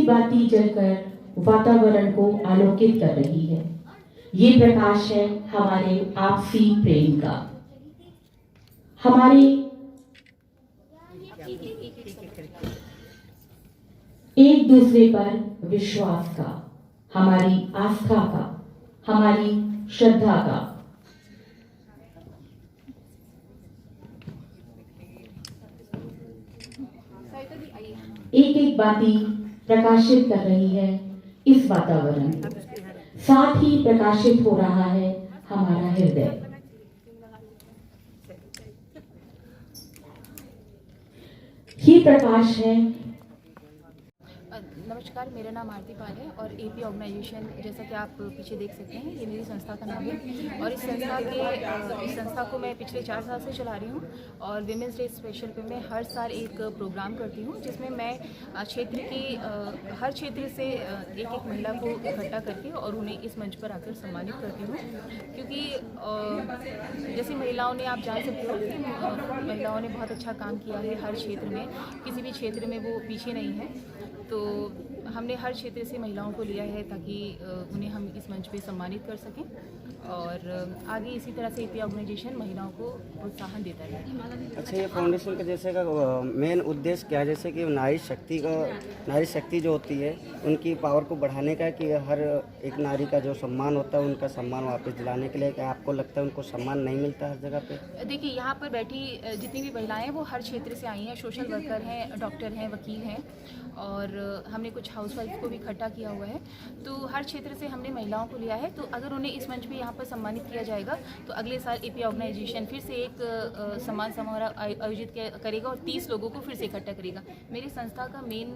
बाती जलकर वातावरण को आलोकित कर रही है। ये प्रकाश है हमारे आपसी प्रेम का, हमारे एक दूसरे पर विश्वास का, हमारी आस्था का, हमारी श्रद्धा का। एक एक बाती प्रकाशित कर रही है इस वातावरण को, साथ ही प्रकाशित हो रहा है हमारा हृदय। ये प्रकाश है। नमस्कार, मेरा नाम आरती पाल है और एपी ऑर्गेनाइजेशन, जैसा कि आप पीछे देख सकते हैं, ये मेरी संस्था का नाम है। और इस संस्था को मैं पिछले 4 साल से चला रही हूँ। और विमेंस डे स्पेशल पे मैं हर साल एक प्रोग्राम करती हूँ, जिसमें मैं क्षेत्र की हर क्षेत्र से एक एक महिला को इकट्ठा करके और उन्हें इस मंच पर आकर सम्मानित करती हूँ। क्योंकि जैसे महिलाओं ने, आप जान सकते हो कि महिलाओं ने बहुत अच्छा काम किया है हर क्षेत्र में, किसी भी क्षेत्र में वो पीछे नहीं है। तो हमने हर क्षेत्र से महिलाओं को लिया है ताकि उन्हें हम इस मंच पे सम्मानित कर सकें और आगे इसी तरह से एपी ऑर्गेनाइजेशन महिलाओं को प्रोत्साहन देता है। अच्छा, ये फाउंडेशन का जैसे का मेन उद्देश्य क्या है? जैसे कि नारी शक्ति जो होती है उनकी पावर को बढ़ाने का, कि हर एक नारी का जो सम्मान होता है उनका सम्मान वापस दिलाने के लिए। क्या आपको लगता है उनको सम्मान नहीं मिलता हर जगह पे? देखिए, यहाँ पर बैठी जितनी भी महिलाएं हैं वो हर क्षेत्र से आई हैं। सोशल वर्कर हैं, डॉक्टर हैं, वकील हैं और हमने कुछ हाउसवाइफ को भी इकट्ठा किया हुआ है। तो हर क्षेत्र से हमने महिलाओं को लिया है। तो अगर उन्हें इस मंच पे यहाँ पर सम्मानित किया जाएगा तो अगले साल एपी ऑर्गेनाइजेशन फिर से एक सम्मान समारोह आयोजित करेगा और 30 लोगों को फिर से इकट्ठा करेगा। मेरी संस्था का मेन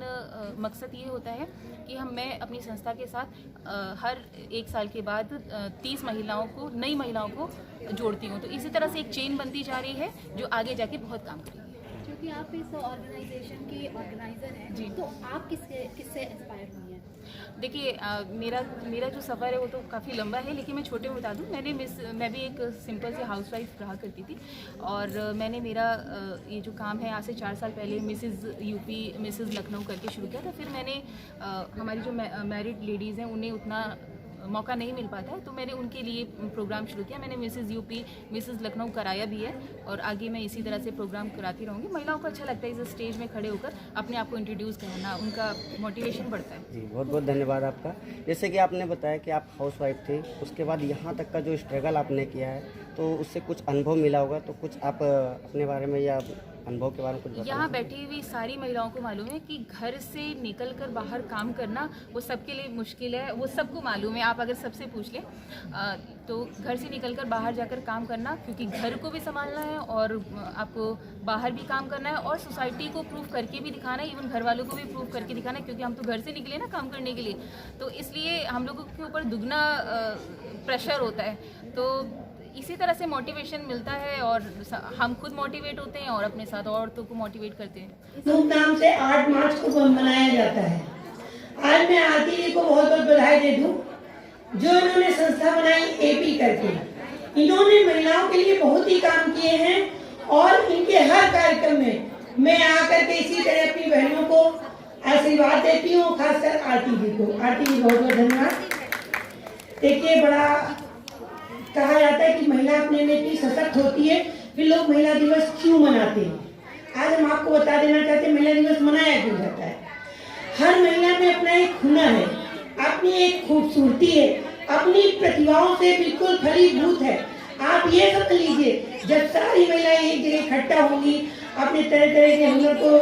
मकसद ये होता है कि मैं अपनी संस्था के साथ हर 1 साल के बाद 30 महिलाओं को, नई महिलाओं को जोड़ती हूँ। तो इसी तरह से एक चेन बनती जा रही है जो आगे जाके बहुत काम करेगी। क्योंकि आप इस ऑर्गेनाइजेशन के ऑर्गेनाइजर हैं जी, तो आप किससे इंस्पायर हुई हैं? देखिए, मेरा जो सफ़र है वो तो काफ़ी लंबा है, लेकिन मैं छोटे में बता दूँ। मैं भी एक सिंपल से हाउसवाइफ रहा करती थी और मैंने मेरा ये जो काम है आज से 4 साल पहले मिसेज़ यूपी, मिसेज़ लखनऊ करके शुरू किया था। फिर मैंने हमारी जो मैरिड लेडीज़ हैं उन्हें उतना मौका नहीं मिल पाता है, तो मैंने उनके लिए प्रोग्राम शुरू किया। मैंने मिसेज़ यूपी, मिसेज़ लखनऊ कराया भी है और आगे मैं इसी तरह से प्रोग्राम कराती रहूँगी। महिलाओं को अच्छा लगता है इस स्टेज में खड़े होकर अपने आप को इंट्रोड्यूस करना, उनका मोटिवेशन बढ़ता है। जी, बहुत बहुत धन्यवाद आपका। जैसे कि आपने बताया कि आप हाउसवाइफ थे, उसके बाद यहाँ तक का जो स्ट्रगल आपने किया है, तो उससे कुछ अनुभव मिला होगा, तो कुछ आप अपने बारे में या अनुभव के बारे में कुछ बताइए। यहाँ बैठी हुई सारी महिलाओं को मालूम है कि घर से निकलकर बाहर काम करना वो सबके लिए मुश्किल है, वो सबको मालूम है। आप अगर सबसे पूछ लें तो घर से निकलकर बाहर जाकर काम करना, क्योंकि घर को भी संभालना है और आपको बाहर भी काम करना है और सोसाइटी को प्रूव करके भी दिखाना है, इवन घर वालों को भी प्रूव करके दिखाना है, क्योंकि हम तो घर से निकले ना काम करने के लिए। तो इसलिए हम लोगों के ऊपर दुगना प्रेशर होता है। तो इसी तरह से मोटिवेशन मिलता है और हम खुद मोटिवेट होते हैं और अपने साथ औरतों को मोटिवेट करते हैं। धूमधाम से 8 मार्च को मनाया जाता है। आज मैं आरती जी को बहुत बहुत बधाई दे दूं, जो इन्होंने संस्था बनाई एपी करके। इन्होंने महिलाओं के लिए बहुत ही काम किए हैं और इनके हर कार्यक्रम में मैं आकर के इसी तरह अपनी बहनों को आशीर्वाद देती हूँ, खासकर आरती जी को। आरती जी बहुत बहुत धन्यवाद। देखिए, बड़ा कहा जाता है कि महिला अपने में इतनी सशक्त होती है, फिर लोग महिला दिवस क्यों मनाते हैं। आज हम आपको बता देना चाहते हैं महिला दिवस मनाया क्यों जाता है। हर महिला में अपना एक हुनर है, अपनी एक खूबसूरती है, अपनी प्रतिभाओं से बिल्कुल फलीभूत है। आप ये समझ लीजिए, जब सारी महिलाएं एक जगह इकट्ठा होंगी, अपने तरह तरह के हुनर को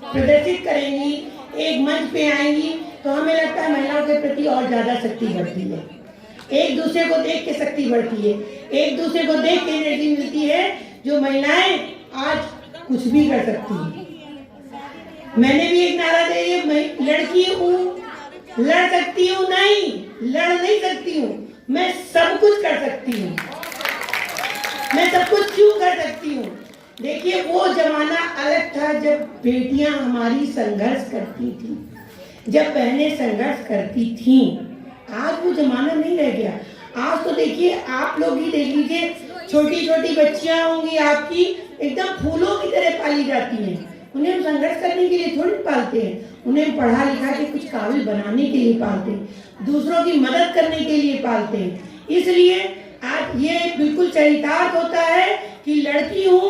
प्रदर्शित करेंगी, एक मंच पे आएंगी, तो हमें लगता है महिलाओं के प्रति और ज्यादा शक्ति बढ़ती है। एक दूसरे को देख के शक्ति बढ़ती है, एक दूसरे को देख के एनर्जी मिलती है, जो महिलाएं आज कुछ भी कर सकती हैं। मैंने भी एक नारा दे दिया, मैं लड़की हूँ, लड़ सकती हूँ नहीं, लड़ नहीं सकती हूँ, मैं सब कुछ कर सकती हूँ। मैं सब कुछ क्यों कर सकती हूँ? देखिए, वो जमाना अलग था जब बेटियां हमारी संघर्ष करती थी, जब बहनें संघर्ष करती थीं। आज वो जमाना नहीं रह गया। आज तो देखिए, आप लोग ही देख लीजिए, छोटी छोटी बच्चियां होंगी आपकी, एकदम फूलों की तरह पाली जाती हैं। उन्हें हम संघर्ष करने के लिए थोड़ी पालते हैं, उन्हें पढ़ा लिखा के कुछ काबिल बनाने के लिए पालते हैं, दूसरों की मदद करने के लिए पालते हैं। इसलिए आज ये बिल्कुल चरितार्थ होता है कि लड़की हूँ,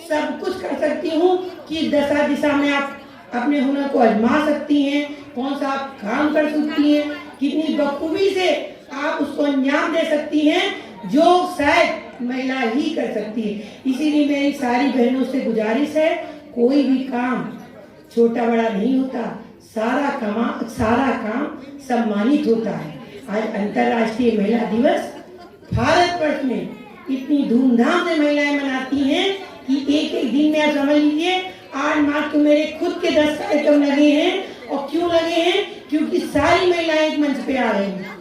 सब कुछ कर सकती हूँ, कि दशा दिशा में आप अपने हुनर को आजमा सकती हैं, कौन सा आप काम कर सकती हैं, कितनी बखूबी से आप उसको अंजाम दे सकती हैं, जो शायद महिला ही कर सकती है। इसीलिए मेरी सारी बहनों से गुजारिश है, कोई भी काम छोटा बड़ा नहीं होता, सारा काम सम्मानित होता है। आज अंतर्राष्ट्रीय महिला दिवस भारतवर्ष में इतनी धूमधाम से महिलाएं मनाती हैं कि एक एक दिन में आप समझ लीजिए 8 मार्च को मेरे खुद के 10 कार्यक्रम लगे हैं। और क्यों लगे हैं? क्योंकि सारी महिलाएं एक मंच पे आ रही हैं।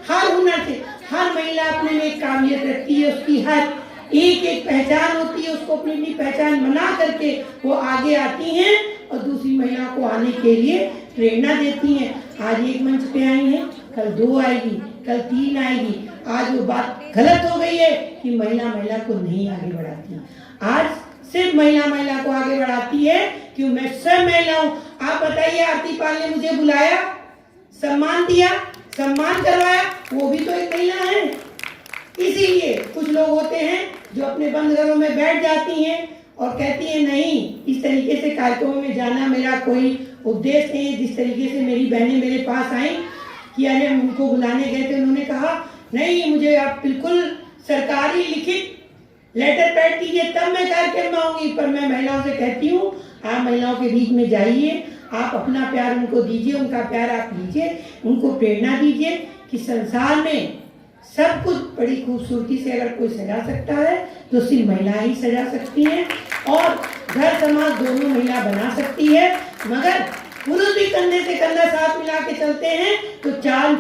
हर हुनर से हर महिला अपने में एक काबिलियत रखती है, उसकी हर एक पहचान होती है, उसको अपनी अपनी पहचान बना करके वो आगे आती हैं और दूसरी महिला को आने के लिए प्रेरणा देती हैं। आज एक मंच पे आई हैं, कल 2 आएगी, कल 3 आएगी। आज वो बात गलत हो गई है कि महिला को नहीं आगे बढ़ाती। आज सिर्फ महिला को आगे बढ़ाती है कि मैं स्वयं महिला हूँ। आप बताइए, आरती पाल ने मुझे बुलाया, सम्मान दिया, सम्मान करवाया, वो भी तो एक महिला है। इसीलिए कुछ लोग होते हैं जो अपने बंद घरों में बैठ जाती हैं और कहती हैं नहीं, इस तरीके से कार्यक्रमों में जाना मेरा कोई उद्देश्य नहीं है। जिस तरीके से मेरी बहनें मेरे पास आई कि अरे उनको बुलाने गए थे, उन्होंने कहा नहीं, मुझे आप बिल्कुल सरकारी लिखित लेटर पैड कीजिए तब मैं कार्यक्रम में आऊंगी। पर मैं महिलाओं से कहती हूँ, आप महिलाओं के बीच में जाइए, आप अपना प्यार उनको दीजिए, उनका प्यार आप लीजिए, उनको प्रेरणा दीजिए कि संसार में सब कुछ बड़ी खूबसूरती से अगर कोई सजा सकता है तो सिर्फ महिला ही सजा सकती है। और घर समाज दोनों महिला बना सकती है। मगर पुरुष भी कंधे से कंधा साथ मिला के चलते हैं तो चांद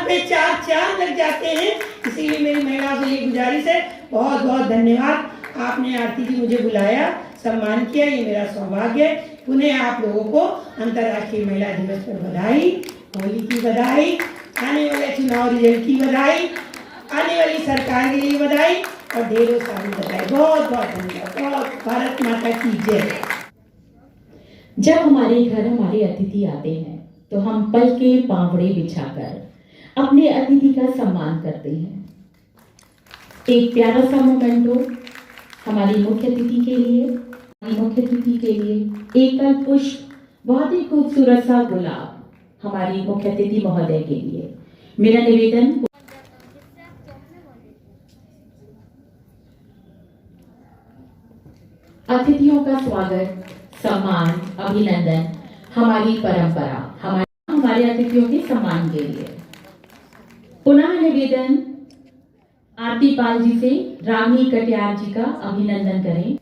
पे चार लग जाते हैं। इसीलिए मेरी महिलाओं से ये गुजारिश है, बहुत बहुत धन्यवाद। आपने आरती जी मुझे बुलाया, सम्मान किया, ये मेरा सौभाग्य है। पुनः आप लोगों को अंतर्राष्ट्रीय महिला दिवस पर बधाई, होली की बधाई, आने वाले चुनाव रिजल्ट की बधाई, आने वाली सरकार के लिए बधाई और ढेरों सारी बधाई। बहुत बहुत धन्यवाद। बहुत भारत माता की जय। जब हमारे घर हमारे अतिथि आते हैं तो हम पल के पावड़े बिछाकर अपने अतिथि का सम्मान करते हैं। एक प्यारा सा मोमेंटो हमारी मुख्य अतिथि के लिए, एक कल पुष्प, बहुत ही खूबसूरत सा गुलाब हमारी मुख्य अतिथि महोदय के लिए। मेरा निवेदन, अतिथियों का स्वागत, सम्मान, अभिनंदन हमारी परंपरा, हमारे अतिथियों के सम्मान के लिए। पुनः निवेदन, आरती पाल जी से रानी कटियार जी का अभिनंदन करें।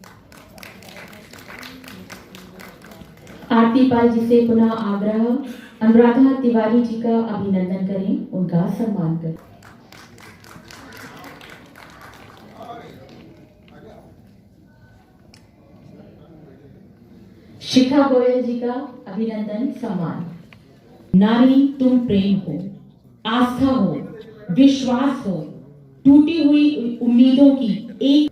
आरती पाल जी से पुनः आग्रह, अनुराधा तिवारी जी का अभिनंदन करें, उनका सम्मान करें। शिखा गोयल जी का अभिनंदन, सम्मान। नारी तुम प्रेम हो, आस्था हो, विश्वास हो, टूटी हुई उम्मीदों की एक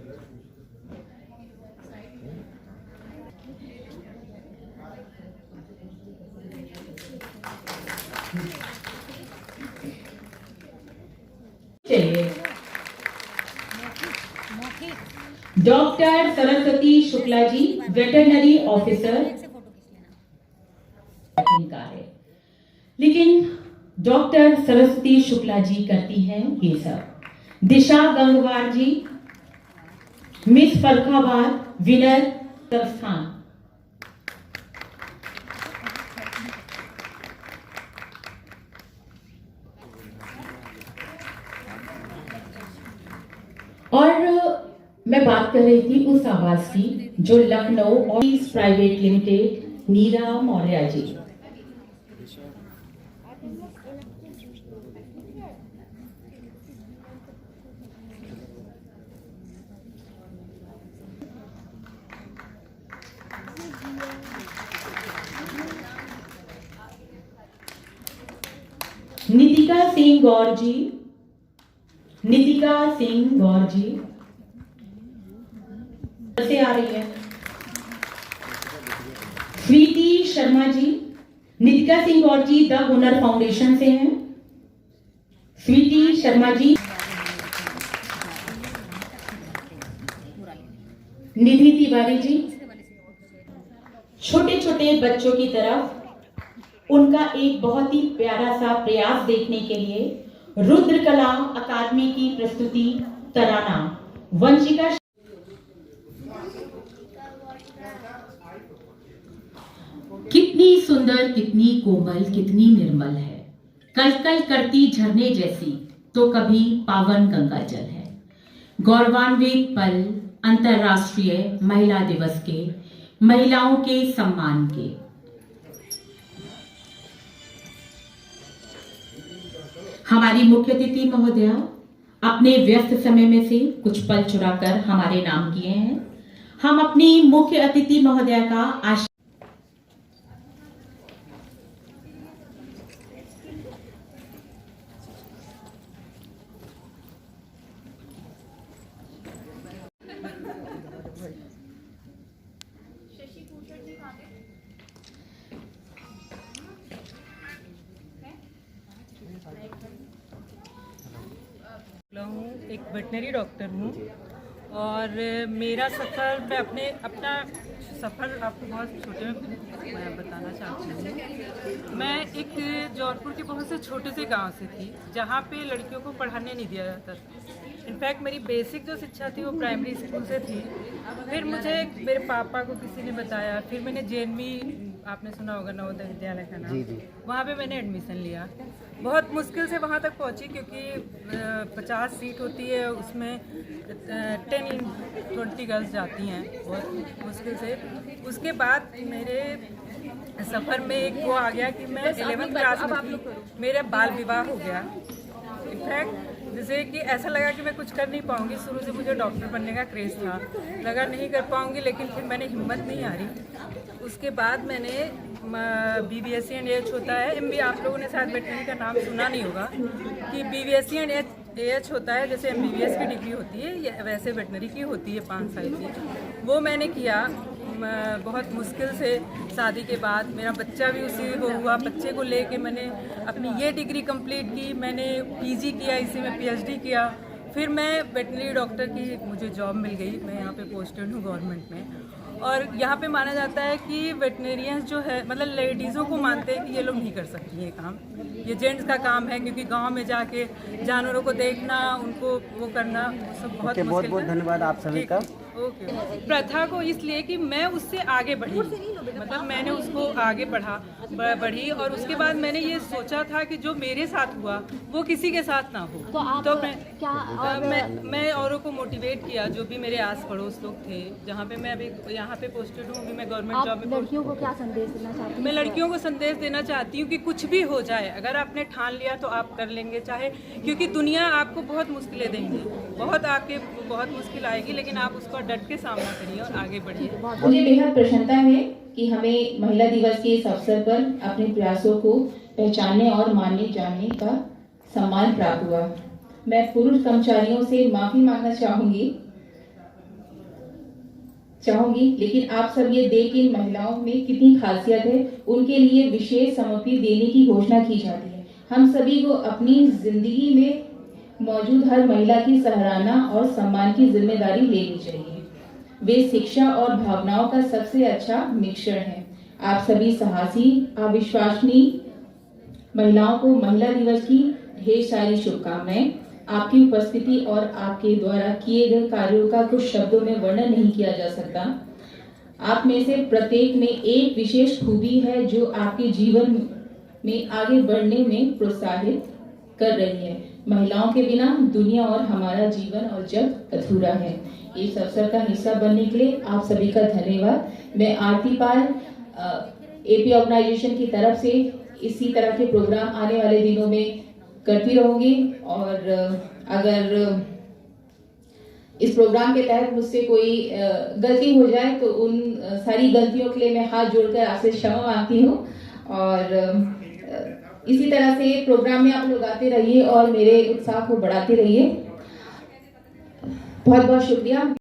चलिए। Doctor Saraswati Shukla ji, veterinary officer कार्य, लेकिन डॉक्टर सरस्वती शुक्ला जी करती हैं ये सब। दिशा गंगवार जी, मिस फर्रुखाबाद विनर संस्थान। और मैं बात कर रही थी उस आवाज की जो लखनऊ और प्राइवेट लिमिटेड नीरा मौर्य जी। नितिका सिंह गौर जी, से आ रही है। स्वीति शर्मा जी, नितिका सिंह गौर जी द हुनर फाउंडेशन से हैं। स्वीटी शर्मा जी, निधि तिवारी जी। छोटे छोटे बच्चों की तरफ उनका एक बहुत ही प्यारा सा प्रयास देखने के लिए रुद्र कला अकादमी की प्रस्तुति तराना वंशिका। कितनी सुंदर, कितनी कोमल, कितनी निर्मल है, कलकल करती झरने जैसी तो कभी पावन गंगा जल है। गौरवान्वित पल अंतर्राष्ट्रीय महिला दिवस के, महिलाओं के सम्मान के। हमारी मुख्य अतिथि महोदया अपने व्यस्त समय में से कुछ पल चुराकर हमारे नाम किए हैं। हम अपनी मुख्य अतिथि महोदया का हूँ, एक वेटनरी डॉक्टर हूँ और मेरा सफ़र, मैं अपना सफ़र आपको बहुत छोटे में मैं बताना चाहती हूँ। मैं एक जौनपुर के बहुत से छोटे से गांव से थी जहाँ पे लड़कियों को पढ़ाने नहीं दिया जाता था। इनफैक्ट मेरी बेसिक जो शिक्षा थी वो प्राइमरी स्कूल से थी। फिर मुझे मेरे पापा को किसी ने बताया, फिर मैंने जेएनवी, आपने सुना होगा नवोदय विद्यालय का नाम, वहाँ पे मैंने एडमिशन लिया। बहुत मुश्किल से वहाँ तक पहुँची क्योंकि 50 सीट होती है, उसमें 10-20 गर्ल्स जाती हैं, बहुत मुश्किल से। उसके बाद मेरे सफ़र में एक वो आ गया कि मैं 11th क्लास में थी, मेरा बाल विवाह हो गया। इनफैक्ट जैसे कि ऐसा लगा कि मैं कुछ कर नहीं पाऊँगी। शुरू से मुझे डॉक्टर बनने का क्रेज़ था, लगा नहीं कर पाऊँगी, लेकिन फिर मैंने हिम्मत नहीं हारी। उसके बाद मैंने BBSc एंड AH होता है, MB, आप लोगों ने शायद वेटनरी का नाम सुना नहीं होगा कि BBSc एंड AH होता है, जैसे MBBS की डिग्री होती है वैसे वेटनरी की होती है 5 साल की। वो मैंने किया बहुत मुश्किल से। शादी के बाद मेरा बच्चा भी उसी वो हुआ, बच्चे को लेके मैंने अपनी ये डिग्री कंप्लीट की, मैंने PG किया, इसी में PhD किया। फिर मैं वेटनरी डॉक्टर की मुझे जॉब मिल गई, मैं यहाँ पे पोस्टेड हूँ गवर्नमेंट में। और यहाँ पे माना जाता है कि वेटनेरियंस जो है, मतलब लेडीज़ों को मानते हैं कि ये लोग नहीं कर सकती ये काम, ये जेंट्स का काम है, क्योंकि गांव में जाके जानवरों को देखना, उनको वो करना, सब बहुत मुश्किल है। बहुत धन्यवाद आप सभी का। ओके। प्रथा को इसलिए कि मैं उससे आगे बढ़ी, मतलब मैंने उसको आगे बढ़ी और उसके बाद मैंने ये सोचा था कि जो मेरे साथ हुआ वो किसी के साथ ना हो। तो मैं औरों को मोटिवेट किया, जो भी मेरे आस पड़ोस लोग थे, जहाँ पे मैं अभी यहाँ पे पोस्टेड हूँ, अभी मैं गवर्नमेंट जॉब में। लड़कियों को क्या संदेश देना चाहती हूँ? मैं लड़कियों को संदेश देना चाहती हूँ कि कुछ भी हो जाए, अगर आपने ठान लिया तो आप कर लेंगे, चाहे, क्योंकि दुनिया आपको बहुत मुश्किलें देंगी, बहुत मुश्किल आएगी, लेकिन आप उसको डट के सामना करिए और आगे बढ़िए। मुझे बेहद प्रसन्नता है कि हमें महिला दिवस के इस अवसर पर अपने प्रयासों को पहचानने और मानने जानने का सम्मान प्राप्त हुआ। मैं पुरुष कर्मचारियों से माफी मांगना चाहूंगी, लेकिन आप सब ये देख के महिलाओं में कितनी खासियत है, उनके लिए विशेष समर्पित देने की घोषणा की जाती है। हम सभी को अपनी जिंदगी में मौजूद हर महिला की सराहना और सम्मान की जिम्मेदारी लेनी चाहिए। वे शिक्षा और भावनाओं का सबसे अच्छा मिश्रण है। आप सभी साहसी, अविश्वसनीय महिलाओं को महिला दिवस की ढेर सारी शुभकामनाएं। आपकी उपस्थिति और आपके द्वारा किए गए कार्यों का कुछ शब्दों में वर्णन नहीं किया जा सकता। आप में से प्रत्येक में एक विशेष खूबी है जो आपके जीवन में आगे बढ़ने में प्रोत्साहित कर रही है। महिलाओं के बिना दुनिया और हमारा जीवन और जग अधूरा है। इस अवसर का हिस्सा बनने के लिए आप सभी का धन्यवाद। मैं आरती पाल AP ऑर्गेनाइजेशन की तरफ से इसी तरह के प्रोग्राम आने वाले दिनों में करती रहूंगी, और अगर इस प्रोग्राम के तहत मुझसे कोई गलती हो जाए तो उन सारी गलतियों के लिए मैं हाथ जोड़कर आपसे क्षमा मांगती हूँ। और इसी तरह से प्रोग्राम में आप लोग आते रहिए और मेरे उत्साह को बढ़ाते रहिए। बहुत बहुत शुक्रिया।